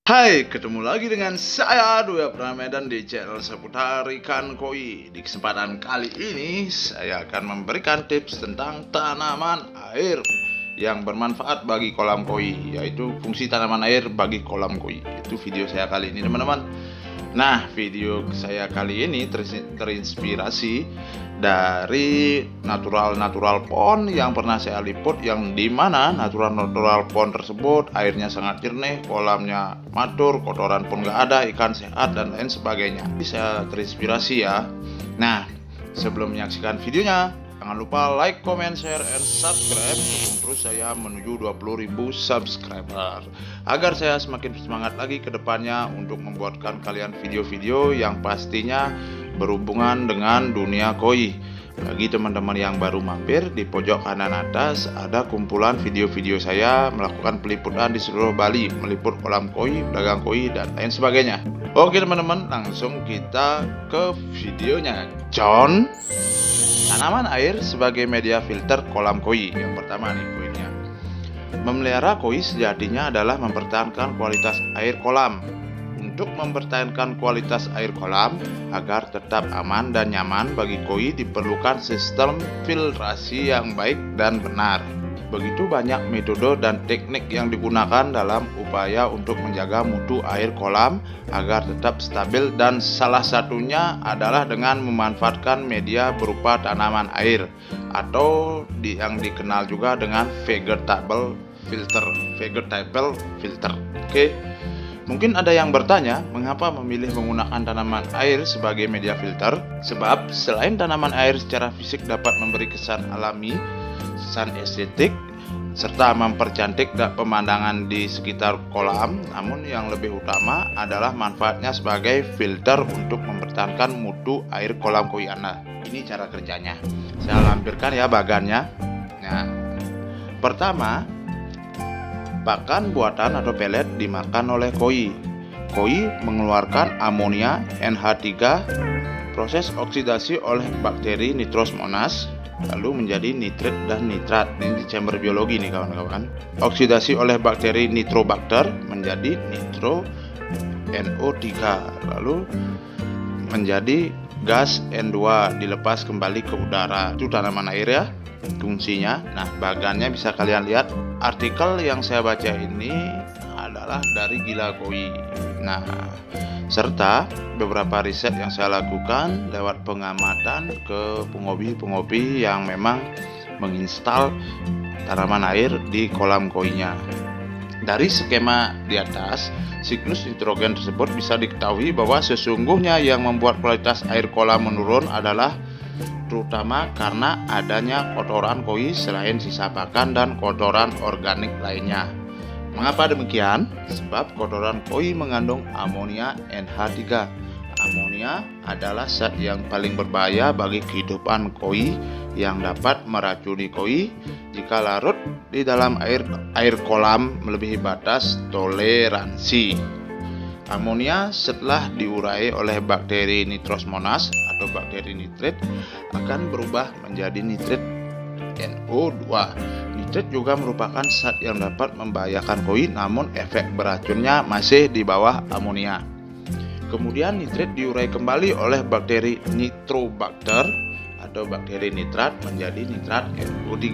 Hai, ketemu lagi dengan saya Dwi Pramedan di channel seputar ikan koi. Di kesempatan kali ini saya akan memberikan tips tentang tanaman air yang bermanfaat bagi kolam koi, yaitu fungsi tanaman air bagi kolam koi. Itu video saya kali ini, teman-teman. Nah, video saya kali ini terinspirasi dari natural pond yang pernah saya liput, yang dimana natural pond tersebut airnya sangat jernih, kolamnya matur, kotoran pun nggak ada, ikan sehat dan lain sebagainya. Bisa terinspirasi ya. Nah, sebelum menyaksikan videonya, jangan lupa like, comment, share, and subscribe. Dukung terus saya menuju 20.000 subscriber agar saya semakin semangat lagi ke depannya untuk membuatkan kalian video-video yang pastinya berhubungan dengan dunia koi. Bagi teman-teman yang baru mampir, di pojok kanan atas ada kumpulan video-video saya melakukan peliputan di seluruh Bali, meliput kolam koi, pedagang koi, dan lain sebagainya. Oke teman-teman, langsung kita ke videonya. John, tanaman air sebagai media filter kolam koi. Yang pertama nih poinnya, memelihara koi sejatinya adalah mempertahankan kualitas air kolam. Untuk mempertahankan kualitas air kolam agar tetap aman dan nyaman bagi koi, diperlukan sistem filtrasi yang baik dan benar. Begitu banyak metode dan teknik yang digunakan dalam upaya untuk menjaga mutu air kolam agar tetap stabil, dan salah satunya adalah dengan memanfaatkan media berupa tanaman air atau yang dikenal juga dengan vegetable filter. Oke. Mungkin ada yang bertanya, mengapa memilih menggunakan tanaman air sebagai media filter? Sebab selain tanaman air secara fisik dapat memberi kesan alami, kesan estetik, serta mempercantik pemandangan di sekitar kolam, namun yang lebih utama adalah manfaatnya sebagai filter untuk mempertahankan mutu air kolam koi Anda. Ini cara kerjanya. Saya lampirkan ya bagannya. Nah, pertama, pakan buatan atau pelet dimakan oleh koi. Koi mengeluarkan amonia NH3, proses oksidasi oleh bakteri Nitrosmonas, lalu menjadi nitrit dan nitrat. Ini di chamber biologi nih kawan-kawan. Oksidasi oleh bakteri Nitrobacter menjadi nitro NO3, lalu menjadi gas N2, dilepas kembali ke udara. Itu tanaman air ya fungsinya. Nah, bagannya bisa kalian lihat. Artikel yang saya baca ini adalah dari Gila Koi. Nah, serta beberapa riset yang saya lakukan lewat pengamatan ke penghobi yang memang menginstal tanaman air di kolam koinya. Dari skema di atas, siklus nitrogen tersebut bisa diketahui bahwa sesungguhnya yang membuat kualitas air kolam menurun adalah terutama karena adanya kotoran koi selain sisa pakan dan kotoran organik lainnya. Mengapa demikian? Sebab kotoran koi mengandung amonia NH3. Amonia adalah zat yang paling berbahaya bagi kehidupan koi yang dapat meracuni koi jika larut di dalam air kolam melebihi batas toleransi. Amonia setelah diurai oleh bakteri Nitrosmonas atau bakteri nitrit akan berubah menjadi nitrit NO2. Nitrit juga merupakan zat yang dapat membahayakan koi, namun efek beracunnya masih di bawah amonia. Kemudian nitrit diurai kembali oleh bakteri Nitrobacter atau bakteri nitrat menjadi nitrat NO3.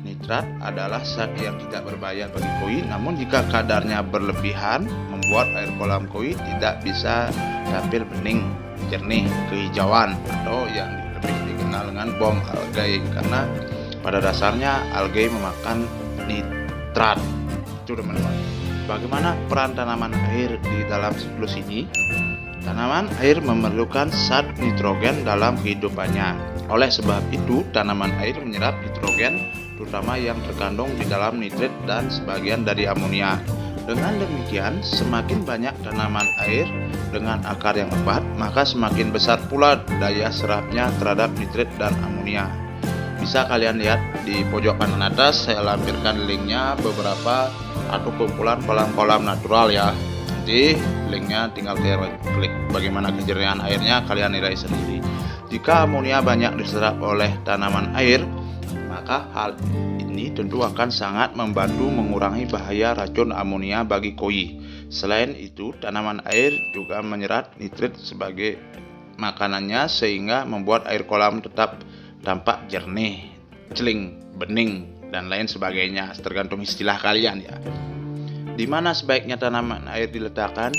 Nitrat adalah zat yang tidak berbahaya bagi koi, namun jika kadarnya berlebihan membuat air kolam koi tidak bisa tampil bening, jernih, kehijauan, atau yang lebih dikenal dengan bom algae, karena pada dasarnya algae memakan nitrat. Itu teman-teman. Bagaimana peran tanaman air di dalam siklus ini? Tanaman air memerlukan zat nitrogen dalam kehidupannya. Oleh sebab itu, tanaman air menyerap nitrogen terutama yang terkandung di dalam nitrit dan sebagian dari amonia. Dengan demikian, semakin banyak tanaman air dengan akar yang lebat, maka semakin besar pula daya serapnya terhadap nitrit dan amonia. Bisa kalian lihat di pojok kanan atas, saya lampirkan linknya beberapa atau kumpulan kolam-kolam natural ya. Nanti linknya tinggal klik bagaimana kejernihan airnya, kalian nilai sendiri. Jika amonia banyak diserap oleh tanaman air, maka hal ini tentu akan sangat membantu mengurangi bahaya racun amonia bagi koi. Selain itu, tanaman air juga menyerap nitrit sebagai makanannya sehingga membuat air kolam tetap tampak jernih, celing, bening, dan lain sebagainya, tergantung istilah kalian ya. Di mana sebaiknya tanaman air diletakkan?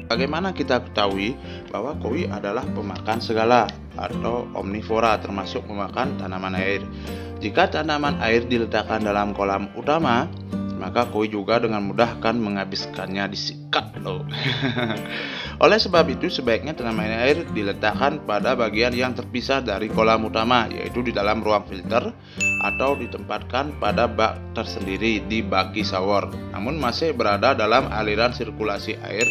Bagaimana kita ketahui bahwa koi adalah pemakan segala atau omnivora, termasuk memakan tanaman air? Jika tanaman air diletakkan dalam kolam utama, maka koi juga dengan mudah akan menghabiskannya, disikat loh. Oleh sebab itu, sebaiknya tanaman air diletakkan pada bagian yang terpisah dari kolam utama, yaitu di dalam ruang filter atau ditempatkan pada bak tersendiri di bagi shower, namun masih berada dalam aliran sirkulasi air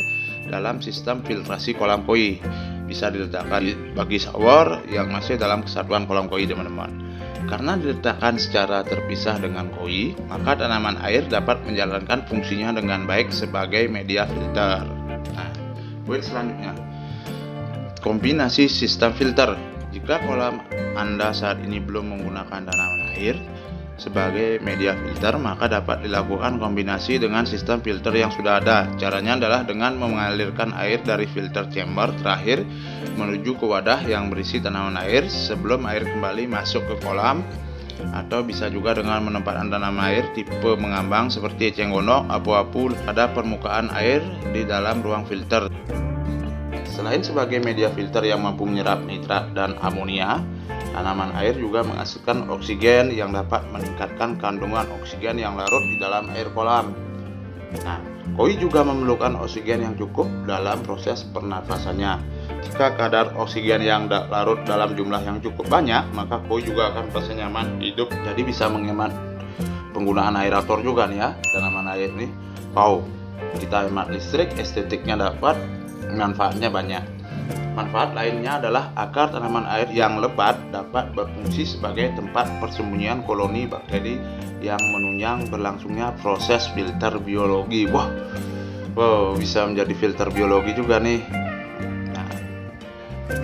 dalam sistem filtrasi kolam koi. Bisa diletakkan di bagi shower yang masih dalam kesatuan kolam koi, teman-teman. Karena diletakkan secara terpisah dengan koi, maka tanaman air dapat menjalankan fungsinya dengan baik sebagai media filter. Nah, poin selanjutnya, kombinasi sistem filter. Jika kolam Anda saat ini belum menggunakan tanaman air sebagai media filter, maka dapat dilakukan kombinasi dengan sistem filter yang sudah ada. Caranya adalah dengan mengalirkan air dari filter chamber terakhir menuju ke wadah yang berisi tanaman air sebelum air kembali masuk ke kolam, atau bisa juga dengan menempatkan tanaman air tipe mengambang seperti eceng gondok, apu-apu pada permukaan air di dalam ruang filter. Selain sebagai media filter yang mampu menyerap nitrat dan amonia, tanaman air juga menghasilkan oksigen yang dapat meningkatkan kandungan oksigen yang larut di dalam air kolam. Nah, koi juga memerlukan oksigen yang cukup dalam proses pernafasannya. Jika kadar oksigen yang larut dalam jumlah yang cukup banyak, maka koi juga akan merasa nyaman hidup. Jadi bisa menghemat penggunaan aerator juga nih ya, tanaman air nih. Wow, kita hemat listrik, estetiknya dapat, manfaatnya banyak. Manfaat lainnya adalah akar tanaman air yang lebat dapat berfungsi sebagai tempat persembunyian koloni bakteri yang menunjang berlangsungnya proses filter biologi. Wow, bisa menjadi filter biologi juga nih. Nah,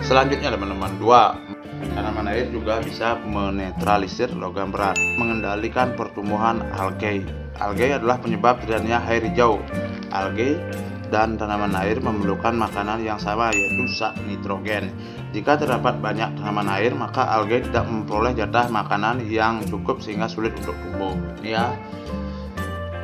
selanjutnya teman-teman, 2. Tanaman air juga bisa menetralisir logam berat, mengendalikan pertumbuhan algae. Algae adalah penyebab terjadinya air hijau. Algae dan tanaman air memerlukan makanan yang sama, yaitu zat nitrogen. Jika terdapat banyak tanaman air, maka algae tidak memperoleh jatah makanan yang cukup sehingga sulit untuk tumbuh. Ya.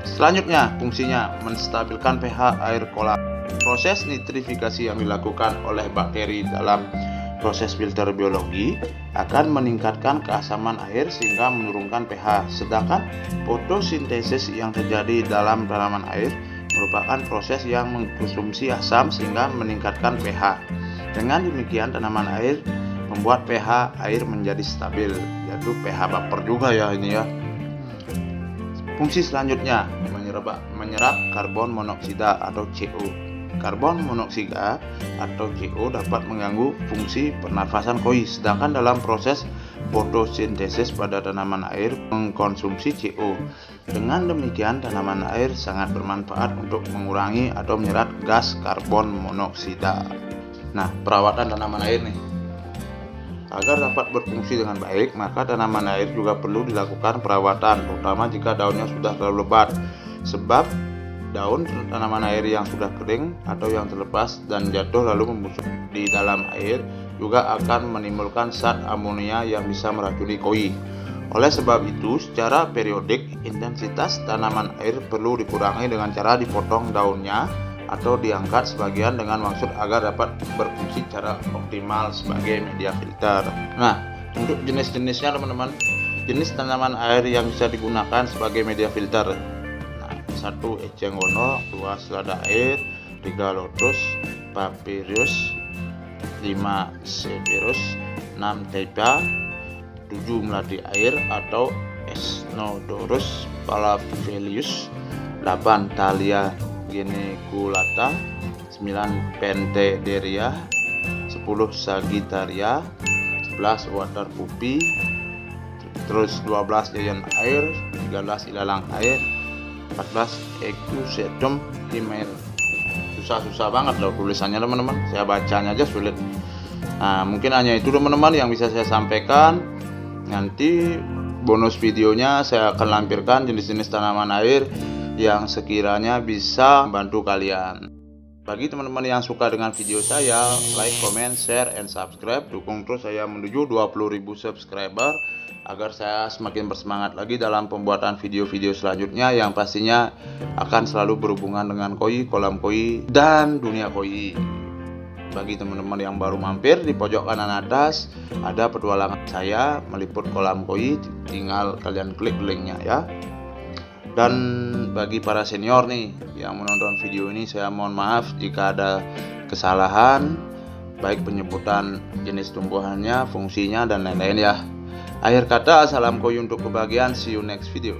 Selanjutnya, fungsinya menstabilkan pH air kolam. Proses nitrifikasi yang dilakukan oleh bakteri dalam proses filter biologi akan meningkatkan keasaman air sehingga menurunkan pH. Sedangkan fotosintesis yang terjadi dalam tanaman air merupakan proses yang mengkonsumsi asam sehingga meningkatkan pH. Dengan demikian, tanaman air membuat pH air menjadi stabil, yaitu pH baper juga ya ini ya. Fungsi selanjutnya, menyerap karbon monoksida atau CO. Karbon monoksida atau CO dapat mengganggu fungsi pernafasan koi, sedangkan dalam proses fotosintesis pada tanaman air mengkonsumsi CO. Dengan demikian, tanaman air sangat bermanfaat untuk mengurangi atau menyerap gas karbon monoksida. Nah, perawatan tanaman air nih. Agar dapat berfungsi dengan baik, maka tanaman air juga perlu dilakukan perawatan, terutama jika daunnya sudah terlalu lebat. Sebab daun tanaman air yang sudah kering atau yang terlepas dan jatuh lalu membusuk di dalam air juga akan menimbulkan zat amonia yang bisa meracuni koi. Oleh sebab itu, secara periodik intensitas tanaman air perlu dikurangi dengan cara dipotong daunnya atau diangkat sebagian dengan maksud agar dapat berfungsi secara optimal sebagai media filter. Nah, untuk jenis-jenisnya teman-teman, jenis tanaman air yang bisa digunakan sebagai media filter. 1. Eceng gondok, 2. Selada air, 3. Lotus, Papyrus, 5. Severus, 6. Taipa, 7. Melati air atau Esnodorus palapelius, 8 Thalia geniculata, 9 Penthederia, 10 Sagittaria, 11 water puppy, terus 12 giant air, 13 ilalang air, 14 Equisetum himel. Susah banget loh tulisannya teman-teman, saya bacanya aja sulit. Nah, mungkin hanya itu teman-teman yang bisa saya sampaikan. Nanti bonus videonya saya akan lampirkan jenis-jenis tanaman air yang sekiranya bisa membantu kalian. Bagi teman-teman yang suka dengan video saya, like, comment, share, and subscribe. Dukung terus saya menuju 20.000 subscriber agar saya semakin bersemangat lagi dalam pembuatan video-video selanjutnya yang pastinya akan selalu berhubungan dengan koi, kolam koi, dan dunia koi. Bagi teman-teman yang baru mampir, di pojok kanan atas ada petualangan saya meliput kolam koi, tinggal kalian klik linknya ya. Dan bagi para senior nih yang menonton video ini, saya mohon maaf jika ada kesalahan, baik penyebutan jenis tumbuhannya, fungsinya, dan lain-lain ya. Akhir kata, salam koi untuk kebahagiaan, see you next video.